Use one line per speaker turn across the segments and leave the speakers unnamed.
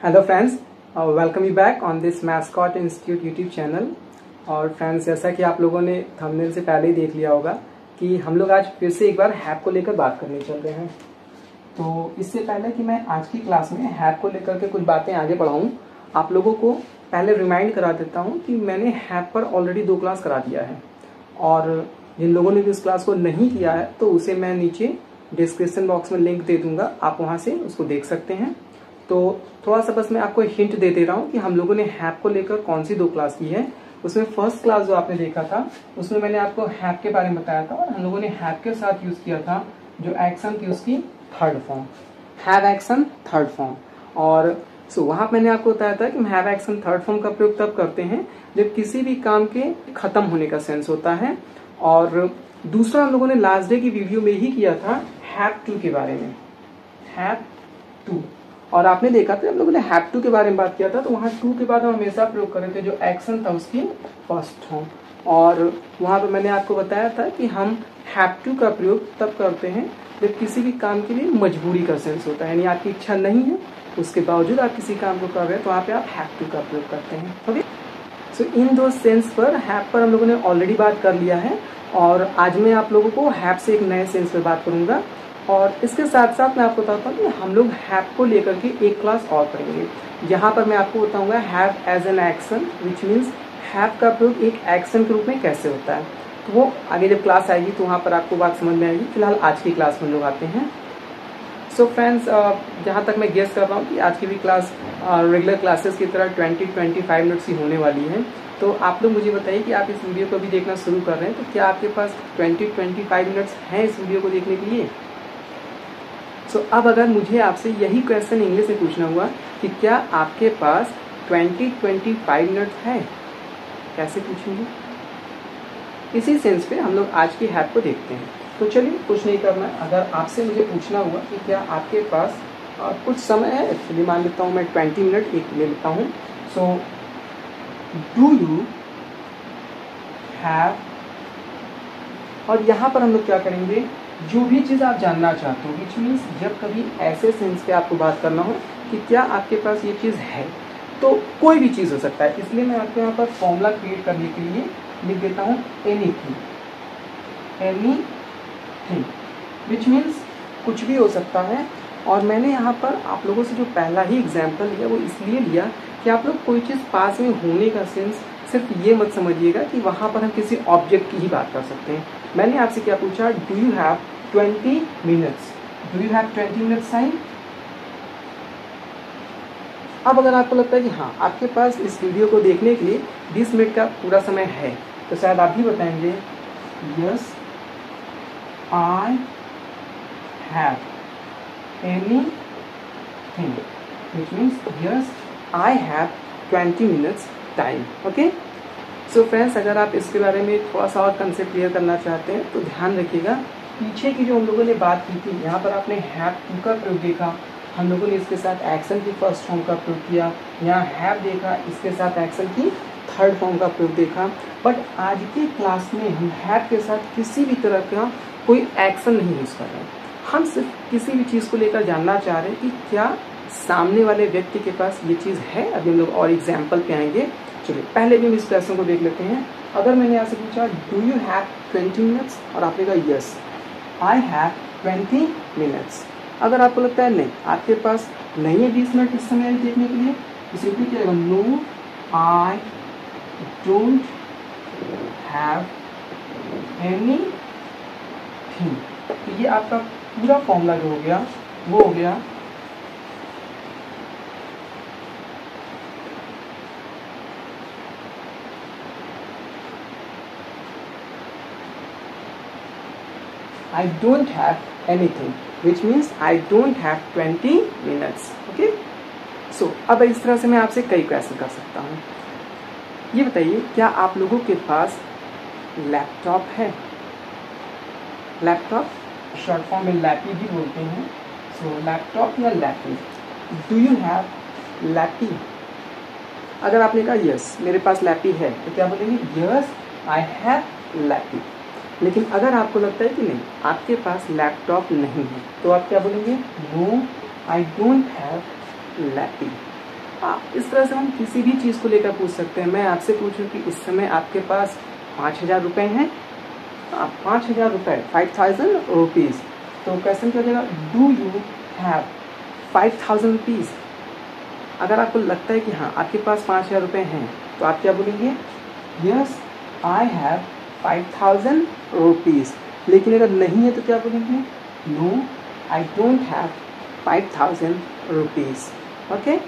Hello friends, welcome you back on this mascot institute YouTube channel. और friends, जैसा कि आप लोगों ने थंबनेल से पहले ही देख लिया होगा कि हम लोग आज फिर से एक बार हैप को लेकर बात करने चल रहे हैं। तो इससे पहले कि मैं आज की क्लास में हैप को लेकर के कुछ बातें आगे बढ़ाऊं, आप लोगों को पहले रिमाइंड करा देता हूं कि मैंने हैप पर ऑलरेडी 2 क्लास करा दिया है। और जिन लोगों ने भी उस क्लास को नहीं किया है तो उसे मैं नीचे डिस्क्रिप्शन बॉक्स में लिंक दे दूंगा, आप वहां से उसको देख सकते हैं। तो थोड़ा सा बस मैं आपको हिंट दे रहा हूँ कि हम लोगों ने हैप को लेकर कौन सी 2 क्लास की है। उसमें फर्स्ट क्लास जो आपने देखा था उसमें मैंने आपको हैप के बारे में बताया था और हम लोगों ने हैप के साथ यूज किया था जो एक्शन थी उसकी third form, have action third form. और वहां मैंने आपको बताया था कि हैव एक्शन थर्ड फॉर्म का प्रयोग तब करते हैं जब किसी भी काम के खत्म होने का सेंस होता है। और दूसरा हम लोगों ने लास्ट डे की वीडियो में ही किया था हैव टू के बारे में, हैव टू। और आपने देखा था हम लोगों ने हैव टू के बारे में बात किया था तो वहां टू के बाद हम हमेशा प्रयोग कर रहे थे जो एक्शन था उसकी फर्स्ट फॉर्म। और वहां पर मैंने आपको बताया था कि हम हैव टू का प्रयोग तब करते हैं जब किसी भी काम के लिए मजबूरी का सेंस होता है, यानी आपकी इच्छा नहीं है उसके बावजूद आप किसी काम को कर रहे हैं तो वहां पे आप हैव टू का प्रयोग करते हैं। ओके, सो इन दो सेंस पर हैव पर हम लोगों ने ऑलरेडी बात कर लिया है और आज मैं आप लोगों को हैव से एक नए सेंस पे बात करूंगा। और इसके साथ साथ मैं आपको बताता हूँ कि हम लोग हैव को लेकर के एक क्लास और करेंगे जहां पर मैं आपको बताऊंगा have as an action, which means have का प्रयोग एक एक्शन के रूप में कैसे होता है। तो वो आगे जब क्लास आएगी तो वहां पर आपको बात समझ में आएगी। फिलहाल आज की क्लास में लोग आते हैं। सो फ्रेंड्स, जहाँ तक मैं गेस कर रहा हूँ कि आज की भी क्लास रेगुलर क्लासेस की तरह 20-25 मिनट्स की होने वाली है। तो आप लोग मुझे बताइए कि आप इस वीडियो को भी देखना शुरू कर रहे हैं तो क्या आपके पास 20-25 मिनट्स हैं इस वीडियो को देखने के लिए। अब अगर मुझे आपसे यही क्वेश्चन इंग्लिश में पूछना हुआ कि क्या आपके पास 20-25 मिनट्स है, कैसे पूछेंगे? इसी सेंस पे हम लोग आज की हैप को देखते हैं। तो चलिए, कुछ नहीं करना है। अगर आपसे मुझे पूछना हुआ कि क्या आपके पास कुछ समय है, चलिए मान लेता हूँ मैं 20 मिनट एक ले लेता हूँ। सो डू यू हैव, और यहाँ पर हम लोग क्या करेंगे, जो भी चीज़ आप जानना चाहते हो, विच मीन्स जब कभी ऐसे सेंस पे आपको बात करना हो कि क्या आपके पास ये चीज़ है, तो कोई भी चीज़ हो सकता है। इसलिए मैं आपको यहाँ पर फॉर्मूला क्रिएट करने के लिए लिख देता हूँ एनीथिंग, एनीथिंग विच मीन्स कुछ भी हो सकता है। और मैंने यहाँ पर आप लोगों से जो पहला ही एग्जाम्पल लिया वो इसलिए लिया कि आप लोग कोई चीज़ पास में होने का सेंस सिर्फ ये मत समझिएगा कि वहाँ पर हम किसी ऑब्जेक्ट की ही बात कर सकते हैं। मैंने आपसे क्या पूछा, do you have 20 minutes, do you have 20 minutes time. अब अगर आपको लगता है कि हाँ आपके पास इस वीडियो को देखने के लिए 20 मिनट का पूरा समय है तो शायद आप भी बताएंगे yes I have anything, which means yes I have 20 minutes time. Okay, so friends, अगर आप इसके बारे में थोड़ा सा और कंसेप्ट क्लियर करना चाहते हैं तो ध्यान रखिएगा पीछे की जो हम लोगों ने बात की थी, यहाँ पर आपने हैव टू का प्रयोग देखा, हम लोगों ने इसके साथ एक्शन की फर्स्ट फॉर्म का प्रयोग किया, यहाँ हैव देखा, इसके साथ एक्शन की थर्ड फॉर्म का प्रयोग देखा। बट आज की क्लास में हम हैव के साथ किसी भी तरह का कोई एक्शन नहीं यूज कर रहे हैं। हम सिर्फ किसी भी चीज़ को लेकर जानना चाह रहे हैं कि क्या सामने वाले व्यक्ति के पास ये चीज़ है। अभी हम लोग और एग्जाम्पल पे आएंगे। चलिए पहले भी हम इस क्वेश्चन को देख लेते हैं। अगर मैंने यहाँ से पूछा डू यू हैव 20 मिनट्स और आपने कहा यस आई हैव 20 मिनट्स, अगर आपको लगता है नहीं आपके पास नहीं है 20 मिनट इस समय देखने के लिए, तो सिंपली क्या होगा, no I don't have anything. तो ये आपका पूरा फॉर्मूला जो हो गया वो हो गया I don't have anything, which means I don't have 20 minutes. Okay? So, अब इस तरह से मैं आपसे कई क्वेश्चन कर सकता हूँ। ये बताइए क्या आप लोगों के पास लैपटॉप है? लैपटॉप शॉर्ट फॉर्म में लैपी भी बोलते हैं। सो लैपटॉप या lappy, do you have lappy? अगर आपने कहा यस मेरे पास लैपी है तो क्या बोलेंगे, यस आई हैव लैपी। लेकिन अगर आपको लगता है कि नहीं आपके पास लैपटॉप नहीं है तो आप क्या बोलेंगे, no I don't have lappy. इस तरह से हम किसी भी चीज़ को लेकर पूछ सकते हैं। मैं आपसे पूछूं कि इस समय आपके पास 5,000 रुपये हैं, 5,000 रुपये, 5,000 रुपीज़, तो क्वेश्चन क्या हो जाएगा, डू यू हैव 5,000 रुपीज़। अगर आपको लगता है कि हाँ आपके पास 5,000 रुपये हैं तो आप क्या बोलेंगे, यस आई हैव 5,000 रुपीज़। लेकिन अगर नहीं है तो क्या बोलेंगे, no I don't have 5,000 rupees. Okay.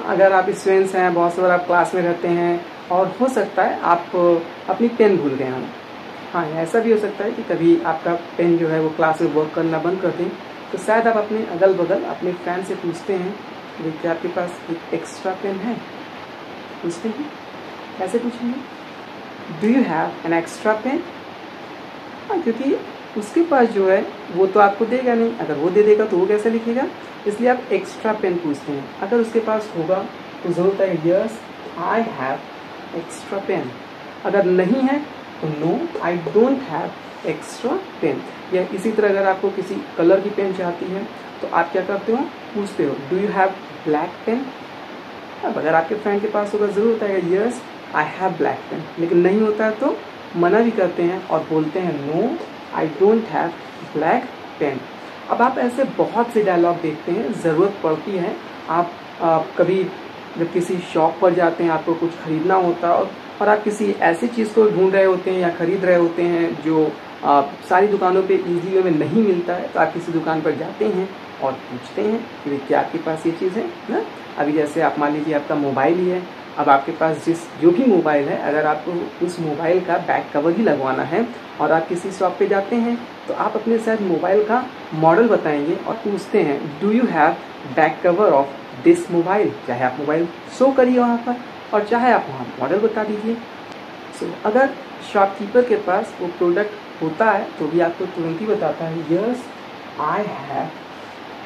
अगर आप स्टूडेंट्स हैं, बहुत से बार आप क्लास में रहते हैं और हो सकता है आप अपनी पेन भूल गए हों। हाँ, ऐसा भी हो सकता है कि कभी आपका पेन जो है वो क्लास में वर्क करना बंद कर दें, तो शायद आप अपने अगल बगल अपने फ्रेंड से पूछते हैं कि आपके पास एक एक्स्ट्रा पेन है, पूछते हैं। कैसे पूछेंगे, do you have an extra pen. हाँ, क्योंकि उसके पास जो है वो तो आपको देगा नहीं, अगर वो दे देगा तो वो कैसे लिखेगा, इसलिए आप एक्स्ट्रा पेन पूछते हैं। अगर उसके पास होगा तो जरूर है yes I have extra pen. अगर नहीं है तो no I don't have extra pen. या इसी तरह अगर आपको किसी कलर की पेन चाहती है तो आप क्या करते हो, पूछते हो do you have black pen. अब अगर आपके फ्रेंड के पास होगा जरूर होता है yes I have black pen, लेकिन नहीं होता है तो मना भी करते हैं और बोलते हैं no I don't have black pen. अब आप ऐसे बहुत से डायलॉग देखते हैं, ज़रूरत पड़ती है आप कभी जब किसी शॉप पर जाते हैं, आपको कुछ खरीदना होता है और आप किसी ऐसी चीज़ को ढूंढ रहे होते हैं या खरीद रहे होते हैं जो सारी दुकानों पे इजीली वे में नहीं मिलता है, तो आप किसी दुकान पर जाते हैं और पूछते हैं कि क्या आपके पास ये चीज़ है ना। अभी जैसे आप मान लीजिए आपका मोबाइल ही है, अब आपके पास जो भी मोबाइल है, अगर आपको उस मोबाइल का बैक कवर ही लगवाना है और आप किसी शॉप पे जाते हैं तो आप अपने शायद मोबाइल का मॉडल बताएंगे और पूछते हैं do you have back cover of this mobile. चाहे आप मोबाइल शो करिए वहाँ पर और चाहे आप वहाँ मॉडल बता दीजिए। सो अगर शॉपकीपर के पास वो प्रोडक्ट होता है तो भी आपको तुरंत ही बताता है yes I have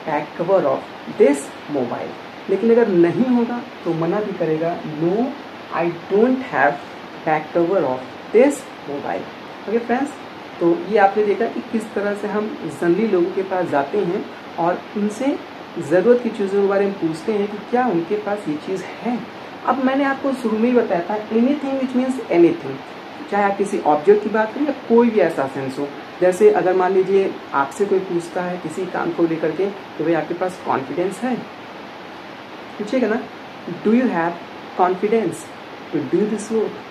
back cover of this mobile. लेकिन अगर नहीं होगा तो मना भी करेगा no I don't have back cover of this mobile. Okay friends, तो ये आपने देखा कि किस तरह से हम जनरली लोगों के पास जाते हैं और उनसे ज़रूरत की चीज़ों के बारे में पूछते हैं कि क्या उनके पास ये चीज़ है। अब मैंने आपको शुरू में ही बताया था एनीथिंग विच मीन्स एनीथिंग, चाहे आप किसी ऑब्जेक्ट की बात करें या कोई भी ऐसा सेंस हो। जैसे अगर मान लीजिए आपसे कोई पूछता है किसी काम को लेकर के तो भाई आपके पास कॉन्फिडेंस है, पूछेगा ना do you have confidence to do this work.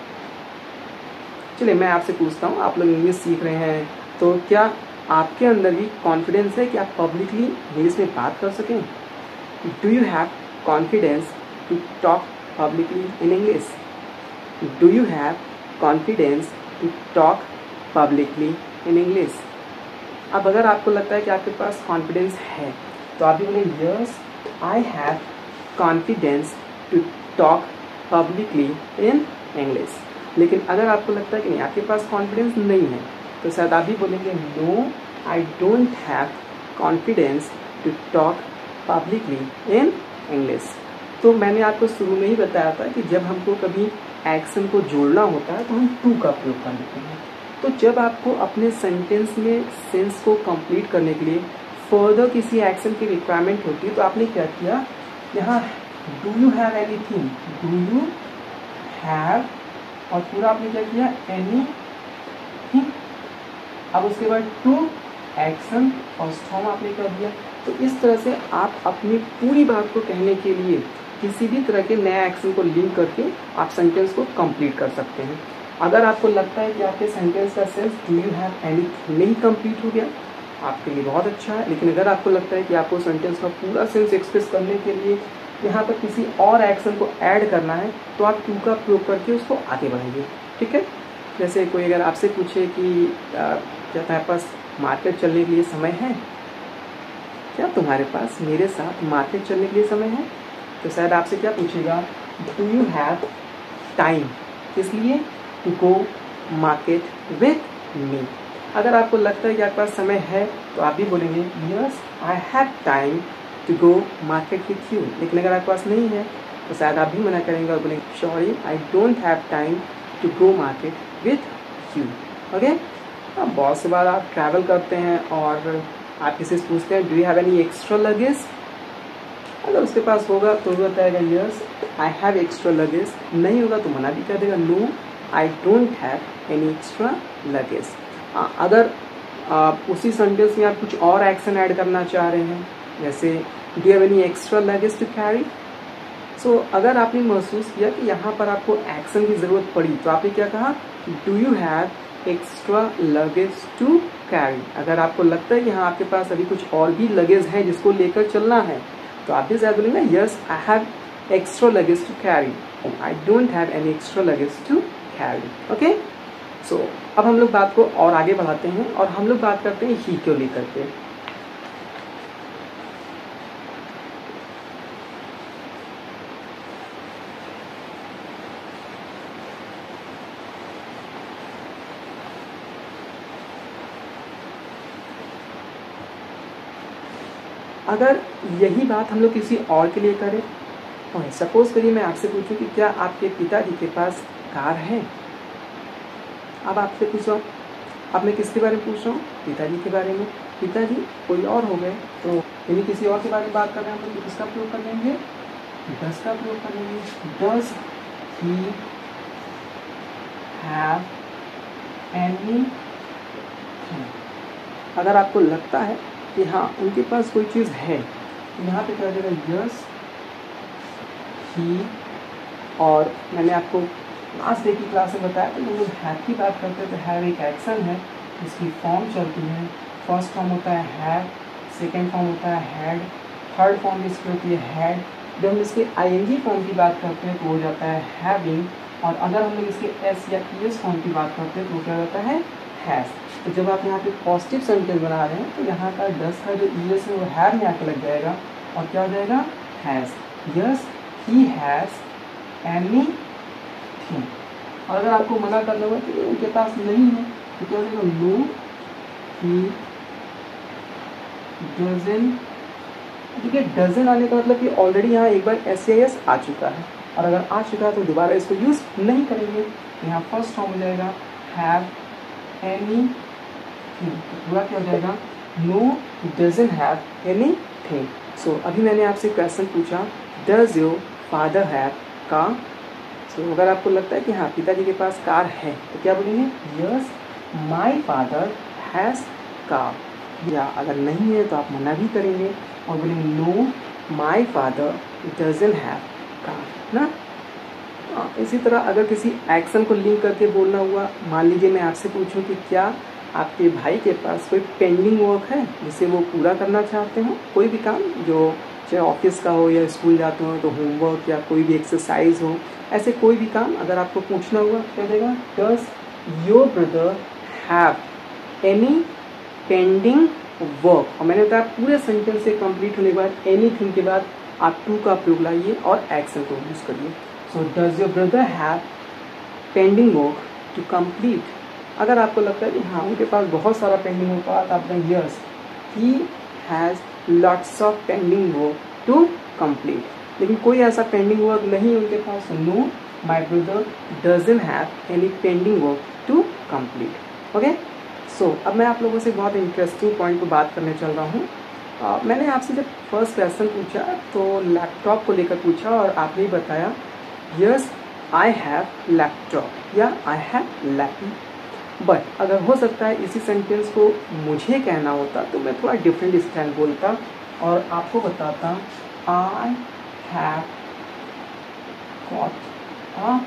चलिए मैं आपसे पूछता हूँ, आप लोग इंग्लिश सीख रहे हैं तो क्या आपके अंदर भी कॉन्फिडेंस है कि आप पब्लिकली इंग्लिश में बात कर सकें। Do you have confidence to talk publicly in English. Do you have confidence to talk publicly in English. अब अगर आपको लगता है कि आपके पास कॉन्फिडेंस है तो आप भी बोलेंगे yes I have confidence to talk publicly in English. लेकिन अगर आपको लगता है कि नहीं आपके पास कॉन्फिडेंस नहीं है तो शायद आप भी बोलेंगे no I don't have confidence to talk publicly in English. तो मैंने आपको शुरू में ही बताया था कि जब हमको कभी एक्शन को जोड़ना होता है तो हम टू का प्रयोग कर लेते हैं। तो जब आपको अपने सेंटेंस में सेंस को कंप्लीट करने के लिए फर्दर किसी एक्शन की रिक्वायरमेंट होती है तो आपने क्या किया, यहाँ do you have anything, do you have और पूरा आपने क्या किया एनीथिंग। अब उसके बाद टू एक्शन फर्स्ट फॉर्म आपने कर दिया। तो इस तरह से आप अपनी पूरी बात को कहने के लिए किसी भी तरह के नए एक्शन को लिंक करके आप सेंटेंस को कंप्लीट कर सकते हैं। अगर आपको लगता है कि आपके सेंटेंस का sense do you have anything में ही कंप्लीट हो गया आपके लिए बहुत अच्छा है। लेकिन अगर आपको लगता है कि आपको सेंटेंस का पूरा सेंस एक्सप्रेस करने के लिए यहाँ पर किसी और एक्शन को ऐड करना है तो आप टू का प्रयोग करके उसको आगे बढ़ाइए। ठीक है, जैसे कोई अगर आपसे पूछे कि क्या तुम्हारे पास मार्केट चलने के लिए समय है, क्या तुम्हारे पास मेरे साथ मार्केट चलने के लिए समय है, तो शायद आपसे क्या पूछेगा डू यू हैव टाइम, इसलिए to go market with me. अगर आपको लगता है कि आपके पास समय है तो आप भी बोलेंगे yes I have time to go market with you. लेकिन अगर आपके पास नहीं है तो शायद आप भी मना करेंगे और बोलेंगे sorry I don't have time to go market with you. Okay, अब बहुत से बार आप ट्रैवल करते हैं और आप किसी से पूछते हैं do you have any extra luggage, अगर उसके पास होगा तो वो बताएगा yes I have extra luggage, नहीं होगा तो मना भी कर देगा no I don't have any extra luggage. अगर उसी सेंटेंस में आप कुछ और एक्शन ऐड करना चाह रहे हैं, जैसे do you have any extra luggage to carry. So अगर आपने महसूस किया कि यहाँ पर आपको एक्शन की ज़रूरत पड़ी तो आपने क्या कहा, do you have extra luggage to carry. अगर आपको लगता है कि हाँ आपके पास अभी कुछ और भी लगेज है जिसको लेकर चलना है तो आप भी शायद बोलेंगे yes I have extra luggage to carry, I don't have any extra luggage to carry. Okay, so अब हम लोग बात को और आगे बढ़ाते हैं और हम लोग बात करते हैं ही को लेकर के। अगर यही बात हम लोग किसी और के लिए करें, और सपोज करिए मैं आपसे पूछूं कि क्या आपके पिताजी के पास कार है। अब आपसे पूछो, अब मैं किसके बारे में पूछ रहा हूँ, पिताजी के बारे में। पिताजी कोई और हो गए तो यानी किसी और के बारे में बात कर रहे हैं हम लोग, किसका प्रयोग कर लेंगे, डज का प्रयोग कर लेंगे। Does he have any. अगर आपको लगता है कि हाँ उनके पास कोई चीज़ है तो यहाँ पे क्या हो जाएगा, यस ही। और मैंने आपको लास्ट डे की क्लास में बताया कि जब लोग हैव की बात करते हैं तो हैव एक एक्शन है, इसकी फॉर्म चलती है। फर्स्ट फॉर्म होता है हैव, सेकेंड फॉर्म होता है हैड, थर्ड फॉर्म इसकी होती है हैड। जब हम इसके आईएनजी फॉर्म की बात करते हैं तो हो जाता है हैविंग, और अगर हम लोग इसके एस या ईएस फॉर्म की बात करते हैं तो क्या होता है, हैज़। तो जब आप यहाँ पे पॉजिटिव सेंटेंस बना रहे हैं तो यहाँ का डस का जो ईएस है वो हैव में आके लग जाएगा और क्या हो जाएगा, has. Yes he has any thing. और अगर आपको मना करना होगा कि उनके पास नहीं है तो क्या हो जाएगा, नो ही डजन। देखिए डजन आने का मतलब कि ऑलरेडी यहाँ एक बार एस आ चुका है, और अगर आ चुका है तो दोबारा इसको यूज़ नहीं करेंगे। यहाँ फर्स्ट फॉर्म हो जाएगा हैव एनी थिंग, पूरा क्या हो जाएगा, no doesn't have any thing. So अभी मैंने आपसे क्वेश्चन पूछा, does your father have car. So अगर आपको लगता है कि हाँ पिताजी के पास कार है तो क्या बोलेंगे, yes my father has car. या अगर नहीं है तो आप मना भी करेंगे और बोलेंगे know my father doesn't have car ना। इसी तरह अगर किसी एक्शन को लिंक करके बोलना हुआ, मान लीजिए मैं आपसे पूछूं कि क्या आपके भाई के पास कोई पेंडिंग वर्क है जिसे वो पूरा करना चाहते हो, कोई भी काम जो चाहे ऑफिस का हो या स्कूल जाते हो तो होमवर्क या कोई भी एक्सरसाइज हो, ऐसे कोई भी काम अगर आपको पूछना हुआ क्या देगा, does your brother have any pending work. और मैंने बताया पूरे सेंटेंस से कंप्लीट होने के बाद एनीथिंग के बाद आप टू का प्रयोग लाइए और एक्शन को यूज करिए। So does your brother have pending work to complete. अगर आपको लगता है कि हाँ उनके पास बहुत सारा पेंडिंग वर्क है तो आप कहेंगे yes he has lots of pending work to complete. लेकिन कोई ऐसा पेंडिंग वर्क नहीं उनके पास, no my brother doesn't have any pending work to complete. Okay, so अब मैं आप लोगों से बहुत इंटरेस्टिंग पॉइंट पर बात करने चल रहा हूँ। मैंने आपसे जब फर्स्ट क्वेश्चन पूछा तो लैपटॉप को लेकर पूछा और आपने बताया यस आई हैव लैपटॉप या आई हैव लैपटॉप। बट अगर हो सकता है इसी सेंटेंस को मुझे कहना होता तो मैं थोड़ा डिफरेंट स्टाइल बोलता और आपको बताता आई हैव गॉट अ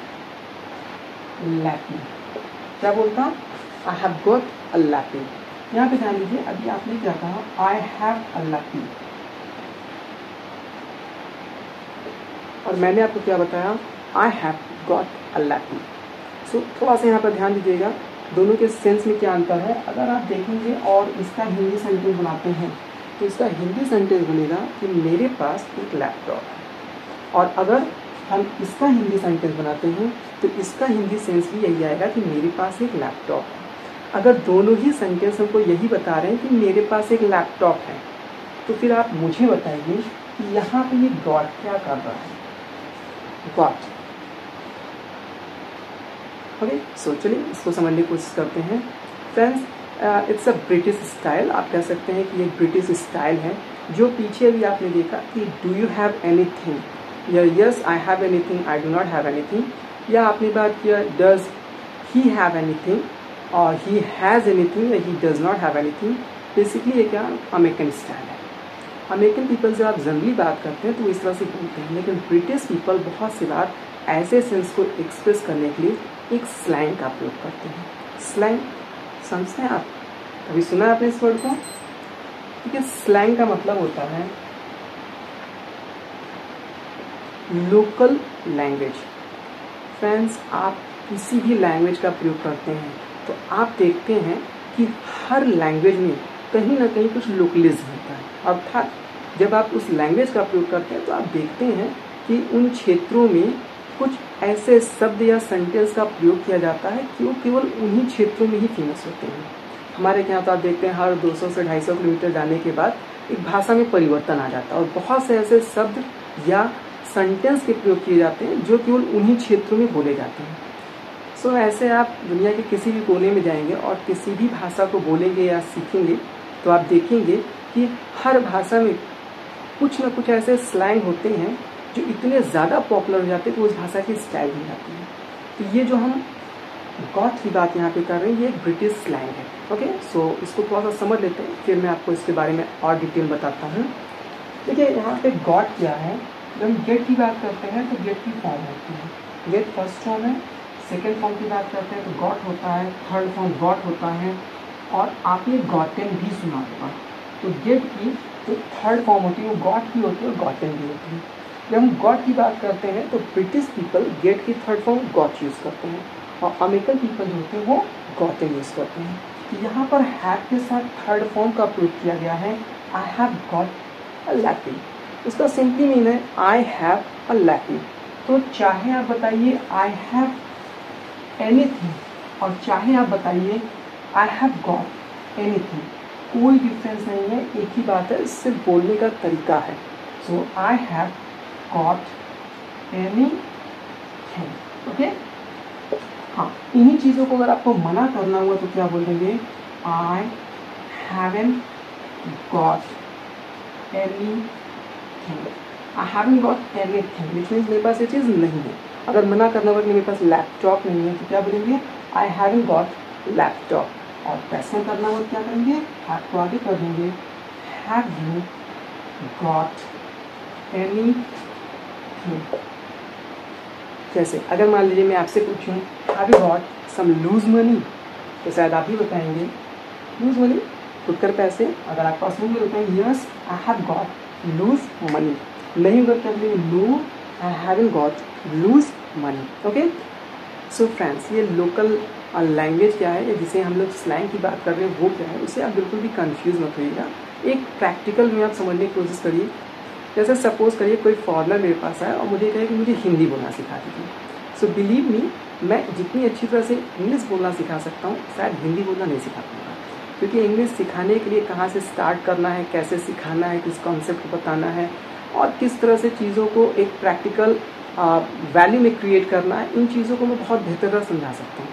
लैपटॉप। क्या बोलता, आई हैव गॉट अ लैपटॉप। यहाँ पे ध्यान दीजिए, अभी आपने क्या कहा, आई हैव अ लैपटॉप, और मैंने आपको क्या बताया, I have got a laptop. So थोड़ा सा यहाँ पर ध्यान दीजिएगा दोनों के सेंस में क्या अंतर है। अगर आप देखेंगे और इसका हिंदी सेंटेंस बनाते हैं तो इसका हिंदी सेंटेंस बनेगा कि मेरे पास एक लैपटॉप है, और अगर हम इसका हिंदी सेंटेंस बनाते हैं तो इसका हिंदी सेंस भी यही आएगा कि मेरे पास एक लैपटॉप है। अगर दोनों ही सेंटेंस हमको यही बता रहे हैं कि मेरे पास एक लैपटॉप है, तो फिर आप मुझे बताइए कि यहाँ पे ये गॉट क्या कर रहा है, गॉट। ओके, सो चलिए इसको समझने की कोशिश करते हैं। Friends, it's a British style, आप कह सकते हैं कि ये ब्रिटिश स्टाइल है जो पीछे भी आपने देखा कि डू यू हैव एनीथिंग या yes I have anything, I do not have anything, या आपने बात किया डज ही हैव एनीथिंग और ही हैज़ एनीथिंग या he does not have anything. Basically ये क्या अमेरिकन स्टाइल है। अमेरिकन पीपल जब आप जनरली बात करते हैं तो इस तरह से बोलते हैं, लेकिन ब्रिटिश पीपल बहुत सी बार ऐसे सेंस को एक्सप्रेस करने के लिए एक स्लैंग का प्रयोग करते हैं। स्लैंग समझते हैं आप? कभी सुना है आपने इस वर्ड को? ठीक है, स्लैंग का मतलब होता है लोकल लैंग्वेज। फ्रेंड्स, आप किसी भी लैंग्वेज का प्रयोग करते हैं तो आप देखते हैं कि हर लैंग्वेज में कहीं ना कहीं कुछ लोकलिज्म होता है। अर्थात जब आप उस लैंग्वेज का प्रयोग करते हैं तो आप देखते हैं कि उन क्षेत्रों में कुछ ऐसे शब्द या सेंटेंस का प्रयोग किया जाता है कि वो केवल उन्हीं क्षेत्रों में ही फेमस होते हैं। हमारे यहाँ तो आप देखते हैं हर 200 से 250 किलोमीटर जाने के बाद एक भाषा में परिवर्तन आ जाता है और बहुत से ऐसे शब्द या सेंटेंस के प्रयोग किए जाते हैं जो केवल उन्हीं क्षेत्रों में बोले जाते हैं। सो ऐसे आप दुनिया के किसी भी कोने में जाएंगे और किसी भी भाषा को बोलेंगे या सीखेंगे तो आप देखेंगे कि हर भाषा में कुछ न कुछ ऐसे स्लैंग होते हैं जो इतने ज़्यादा पॉपुलर हो जाते हैं कि उस भाषा की स्टाइल बन जाती है। तो ये जो हम गॉट की बात यहाँ पे कर रहे हैं ये एक ब्रिटिश स्लैंग है। ओके, सो इसको थोड़ा सा समझ लेते हैं, फिर मैं आपको इसके बारे में और डिटेल बताता हूँ। देखिए यहाँ पे गॉट क्या है। जब हम गेट की बात करते हैं तो गेट की फॉर्म होती है। गेट फर्स्ट फॉर्म है। सेकेंड फॉर्म की बात करते हैं तो गॉट होता है। थर्ड फॉर्म गॉट होता है और आपने गॉटन भी सुना होगा। तो गेट की जो थर्ड फॉर्म होती है वो गॉट की होती है और गॉटन भी होती है। जब हम गॉट की बात करते हैं तो ब्रिटिश पीपल गेट की थर्ड फॉर्म गॉट यूज़ करते हैं और अमेरिकन पीपल जो होते हैं वो गॉटन यूज़ करते हैं। तो यहाँ पर हैव के साथ थर्ड फॉर्म का प्रयोग किया गया है, आई हैव गॉट अ लैपी। उसका सिंपली मीन है आई हैव अ लैपी। तो चाहे आप बताइए आई हैव एनीथिंग और चाहे आप बताइए आई हैव गॉट एनीथिंग, कोई डिफरेंस नहीं है, एक ही बात है, सिर्फ बोलने का तरीका है। So I have got anything. Okay, हाँ, इन्हीं चीज़ों को अगर आपको मना करना हुआ तो क्या बोल देंगे, आई haven't got anything. I haven't got anything which means मेरे पास ये चीज़ नहीं है। अगर मना करना होगा कि मेरे पास लैपटॉप नहीं है तो क्या बोलेंगे, आई हैवंट गॉट लैपटॉप। और क्वेश्चन करना होगा क्या करेंगे, हैव को आगे कर देंगे, हैव यू गॉट एनीथिंग। जैसे अगर मान लीजिए मैं आपसे पूछूं have you got some loose money, तो शायद आप ही बताएंगे लूज मनी, फुटकर पैसे। अगर आपके पास नहीं बताएंगे yes I have got loose money. नहीं होगा क्या बोलेंगे, no I haven't got loose money. Okay, so friends, ये लोकल लैंग्वेज क्या है, जिसे हम लोग स्लैंग की बात कर रहे हैं वो क्या है, उसे आप बिल्कुल भी कंफ्यूज मत होइएगा। एक प्रैक्टिकल में आप समझने की कोशिश करिए। जैसे सपोज करिए कोई फॉरेनर मेरे पास आए और मुझे कहे कि मुझे हिंदी बोलना सिखा दीजिए। सो बिलीव मी, मैं जितनी अच्छी तरह से इंग्लिश बोलना सिखा सकता हूँ शायद हिंदी बोलना नहीं सिखा पाऊंगा, क्योंकि इंग्लिश सिखाने के लिए कहाँ से स्टार्ट करना है, कैसे सिखाना है, किस कॉन्सेप्ट को बताना है और किस तरह से चीज़ों को एक प्रैक्टिकल वैल्यू में क्रिएट करना है, इन चीज़ों को मैं बहुत बेहतर तरह समझा सकता हूँ।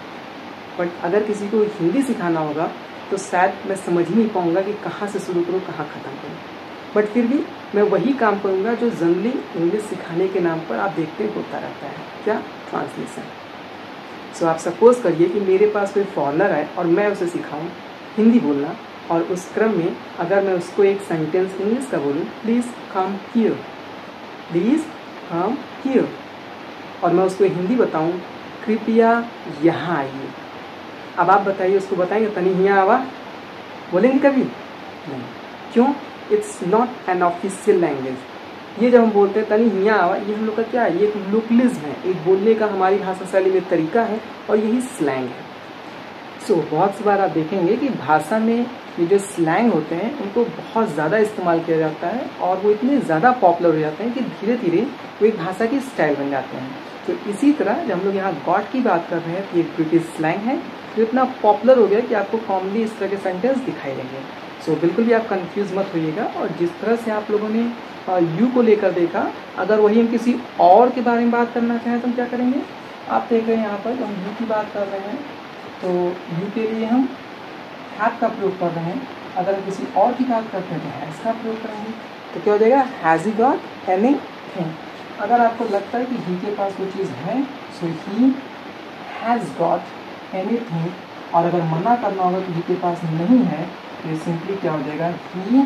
बट अगर किसी को हिंदी सिखाना होगा तो शायद मैं समझ ही नहीं पाऊँगा कि कहाँ से शुरू करूँ, कहाँ ख़त्म करूँ। बट फिर भी मैं वही काम करूँगा जो जनरली इंग्लिश सिखाने के नाम पर आप देखते होता रहता है, क्या, ट्रांसलेशन। सो आप सपोज करिए कि मेरे पास कोई फॉरेनर है और मैं उसे सिखाऊँ हिंदी बोलना, और उस क्रम में अगर मैं उसको एक सेंटेंस इंग्लिश का बोलूँ, please come here, please come here, और मैं उसको हिंदी बताऊँ कृपया यहाँ आइए। अब आप बताइए, उसको बताएंगे तनी यहाँ आवा, बोलेंगे कभी नहीं? क्यों? It's not an official language. ये जब हम बोलते हैं तनी यहाँ आवा, ये हम लोग का क्या है, ये एक लोकलिज्म है, एक बोलने का हमारी भाषा शैली में तरीका है और यही स्लैंग है। सो बहुत सी बार आप देखेंगे कि भाषा में ये जो स्लैंग होते हैं उनको बहुत ज़्यादा इस्तेमाल किया जाता है और वो इतने ज़्यादा पॉपुलर हो जाते हैं कि धीरे धीरे वो एक भाषा की स्टाइल बन जाते हैं। तो इसी तरह जब हम लोग यहाँ गॉट की बात कर रहे हैं तो ये ब्रिटिश स्लैंग है जो इतना पॉपुलर हो गया कि आपको कॉमनली इस तरह के सेंटेंस दिखाई देंगे। सो बिल्कुल भी आप कंफ्यूज मत होइएगा। और जिस तरह से आप लोगों ने यू को लेकर देखा, अगर वही हम किसी और के बारे में बात करना चाहें तो हम क्या करेंगे, आप देख रहे हैं यहाँ पर हम यू की बात कर रहे हैं तो यू के लिए हम हैव का प्रयोग कर रहे हैं, अगर हम किसी और की बात करते हैं तो हैज़ का प्रयोग करेंगे, तो क्या हो जाएगा, हैज़ ही गॉट एनीथिंग। अगर आपको लगता है कि ही के पास वो चीज़ है, सो ही हैज़ गॉट एनीथिंग, और अगर मना करना होगा कि ही के पास नहीं है, तो ये सिंपली क्या हो जाएगा, he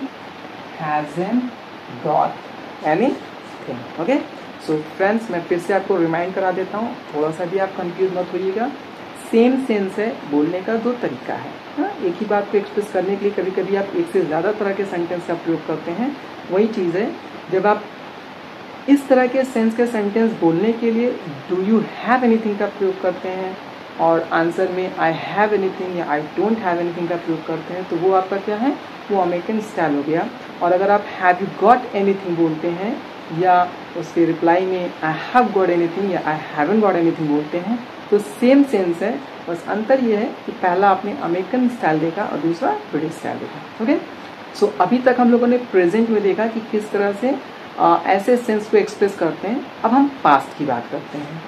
hasn't got anything. Okay, so friends, मैं फिर से आपको रिमाइंड करा देता हूँ, थोड़ा सा भी आप कंफ्यूज मत होइएगा। सेम सेंस है, बोलने का दो तरीका है। हाँ, एक ही बात को एक्सप्रेस करने के लिए कभी कभी आप एक से ज़्यादा तरह के सेंटेंस का प्रयोग करते हैं। वही चीज़ है, जब आप इस तरह के सेंस के सेंटेंस बोलने के लिए डू यू हैव एनीथिंग का प्रयोग करते हैं, और आंसर में आई हैव एनीथिंग या आई डोंट हैव एनीथिंग का प्रयोग करते हैं, तो वो आपका क्या है, वो अमेरिकन स्टाइल हो गया। और अगर आप हैव यू गॉट एनीथिंग बोलते हैं, या उसके रिप्लाई में आई हैव गॉट एनीथिंग या आई हैवंट गॉट एनीथिंग बोलते हैं, तो सेम सेंस है, बस अंतर ये है कि पहला आपने अमेरिकन स्टाइल देखा और दूसरा ब्रिटिश स्टाइल देखा। ओके, सो अभी तक हम लोगों ने प्रेजेंट में देखा कि किस तरह से ऐसे सेंस को एक्सप्रेस करते हैं। अब हम पास्ट की बात करते हैं।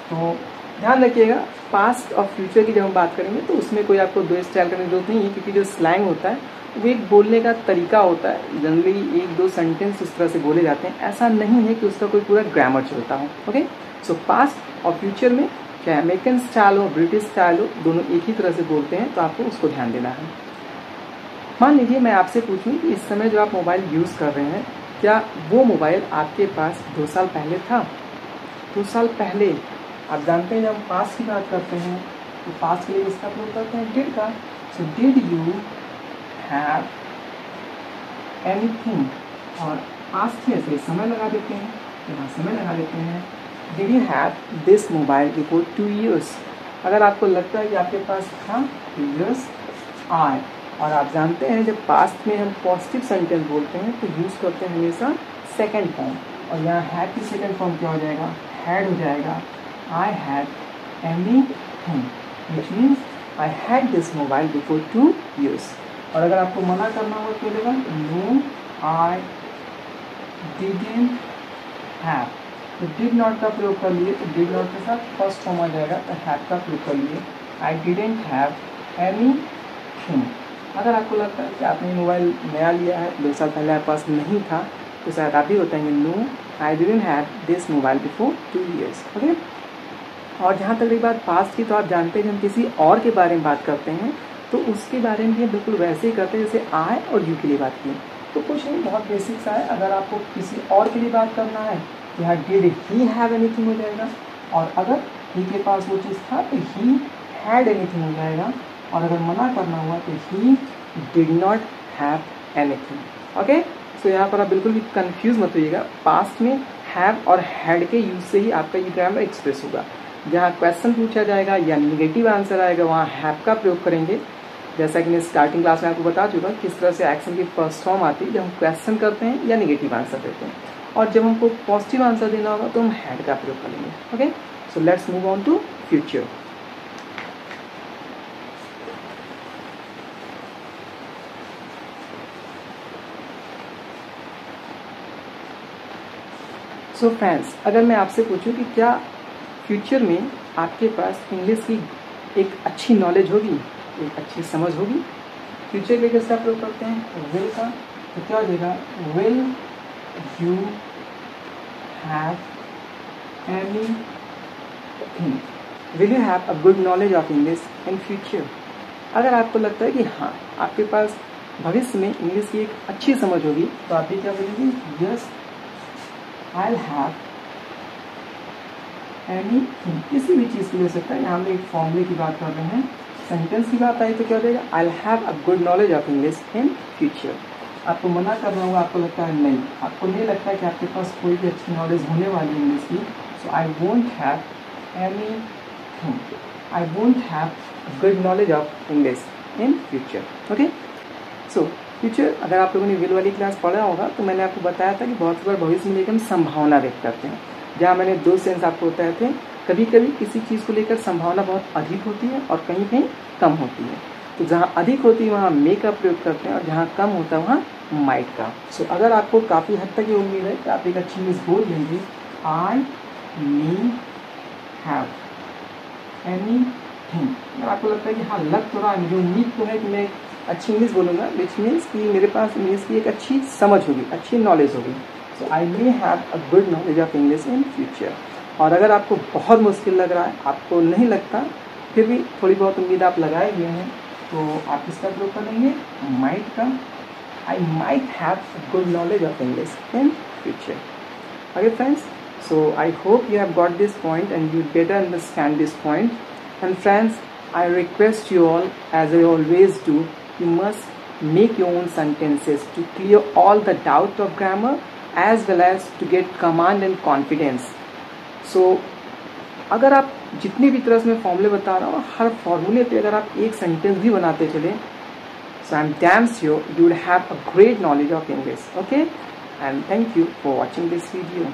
तो ध्यान रखिएगा, पास्ट और फ्यूचर की जब हम बात करेंगे तो उसमें कोई आपको दो स्टाइल करने की जरूरत नहीं है, क्योंकि जो स्लैंग होता है वो एक बोलने का तरीका होता है। जनरली एक दो सेंटेंस इस तरह से बोले जाते हैं, ऐसा नहीं है कि उसका कोई पूरा ग्रामर चलता हो। ओके, सो पास्ट और फ्यूचर में चाहे अमेरिकन स्टाइल हो, ब्रिटिश स्टाइल हो, दोनों एक ही तरह से बोलते हैं, तो आपको उसको ध्यान देना है। मान लीजिए मैं आपसे पूछूं कि इस समय जो आप मोबाइल यूज़ कर रहे हैं, क्या वो मोबाइल आपके पास 2 साल पहले था? 2 साल पहले, आप जानते हैं जब हम पास्ट की बात करते हैं तो पास्ट के लिए इसका प्रयोग करते हैं डिड का। So did you have anything, और पास्ट में से समय लगा देते हैं, यहाँ समय लगा देते हैं। Did you have this mobile before 2 years? अगर आपको लगता है कि आपके पास था 2 years आए, और आप जानते हैं जब पास्ट में हम पॉजिटिव सेंटेंस बोलते हैं तो यूज़ करते हैं हमेशा सेकेंड फॉर्म, और यहाँ हैव की सेकेंड फॉर्म क्या हो जाएगा, हैड हो जाएगा। I had anything, which means I had this mobile before 2 years. और अगर आपको मना करना हो तो देगा no I didn't have, तो did not का प्रयोग कर लिए, तो did not के साथ फर्स्ट फॉर्म आ जाएगा, तो have का प्रयोग कर लिए। I didn't have anything। अगर आपको लगता है कि आपने मोबाइल नया लिया है, 2 साल पहले आपके पास नहीं था, तो शायद आप भी बताएंगे no I didn't have this mobile before 2 years। Okay, और जहाँ तक रही बात पास्ट की, तो आप जानते हैं जब हम किसी और के बारे में बात करते हैं तो उसके बारे में भी बिल्कुल वैसे ही करते हैं जैसे आई और यू के लिए बात की। तो कुछ नहीं, बहुत बेसिक सा है। अगर आपको किसी और के लिए बात करना है तो यहाँ डिड ही हैव एनीथिंग हो जाएगा, और अगर ही के पास वो चीज़ था तो ही हैड एनीथिंग हो जाएगा, और अगर मना करना हुआ तो he did not have anything. Okay, so यहाँ पर आप बिल्कुल भी कंफ्यूज मत होइएगा। पास्ट में हैव और हैड के यूज से ही आपका ये ग्रामर एक्सप्रेस होगा। जहाँ क्वेश्चन पूछा जाएगा या निगेटिव आंसर आएगा वहाँ हैव का प्रयोग करेंगे। जैसा कि मैं स्टार्टिंग क्लास में आपको बता चुका किस तरह से एक्शन की फर्स्ट फॉर्म आती है जब हम क्वेश्चन करते हैं या निगेटिव आंसर देते हैं, और जब हमको पॉजिटिव आंसर देना होगा तो हम हैड का प्रयोग करेंगे। Okay, so let's move on to future. So friends, अगर मैं आपसे पूछूं कि क्या फ्यूचर में आपके पास इंग्लिश की एक अच्छी नॉलेज होगी, एक अच्छी समझ होगी, फ्यूचर के कैसे प्रयोग करते हैं विल का, तो क्या हो जाएगा, will you have anything, will you have a good knowledge of English in future. अगर आपको लगता है कि हाँ आपके पास भविष्य में इंग्लिश की एक अच्छी समझ होगी, तो आप भी क्या बोलेंगे, yes I will have anything. किसी भी चीज़ को ले सकता है, यहाँ हम एक फॉर्मूले की बात कर रहे हैं। सेंटेंस की बात आई तो क्या हो जाएगा, I will have a good knowledge of English in future. आपको मना करना होगा, आपको लगता है नहीं, आपको नहीं लगता है कि आपके पास कोई भी अच्छी नॉलेज होने वाली है इंग्लिश की, so I won't have anything, I won't have good knowledge of English in future. Okay, so future, अगर आप लोगों ने विल वाली क्लास पढ़ा होगा तो मैंने आपको बताया था कि बहुत बार भविष्य में लेकर हम संभावना व्यक्त करते हैं, जहाँ मैंने 2 सेंस आपको बताए थे। कभी कभी किसी चीज़ को लेकर संभावना बहुत अधिक होती है और कहीं कहीं कम होती है, तो जहाँ अधिक होती है वहाँ मे का प्रयोग करते हैं, और जहाँ कम होता है वहाँ माइट का। सो अगर आपको काफ़ी हद तक ये उम्मीद है कि आप एक अच्छी इंग्लिश बोल लेंगे, आई मे हैव, एनीथिंग। अगर आपको लगता है कि हाँ लग तो रहा है, मुझे उम्मीद तो है कि मैं अच्छी इंग्लिश बोलूँगा, विच मीन्स कि मेरे पास इंग्लिश की एक अच्छी समझ होगी, अच्छी नॉलेज होगी। So I may have a good knowledge of English in future. और अगर आपको बहुत मुश्किल लग रहा है, आपको नहीं लगता, फिर भी थोड़ी बहुत उम्मीद आप लगाए हुए हैं, तो आप किसका प्रयोग करेंगे? माइट का। I might have a good knowledge of English in future. Okay friends, so I hope you have got this point and you better understand this point. And friends, I request you all, as I always do, you must make your own sentences to clear all the doubt of grammar as well as to get command and confidence. So अगर आप जितनी भी तरह से मैं फॉर्मूले बता रहा हूँ, हर फॉर्मूले पे अगर आप एक सेंटेंस भी बनाते चले, so I'm damn sure you will have a great knowledge of English. Okay? And thank you for watching this video.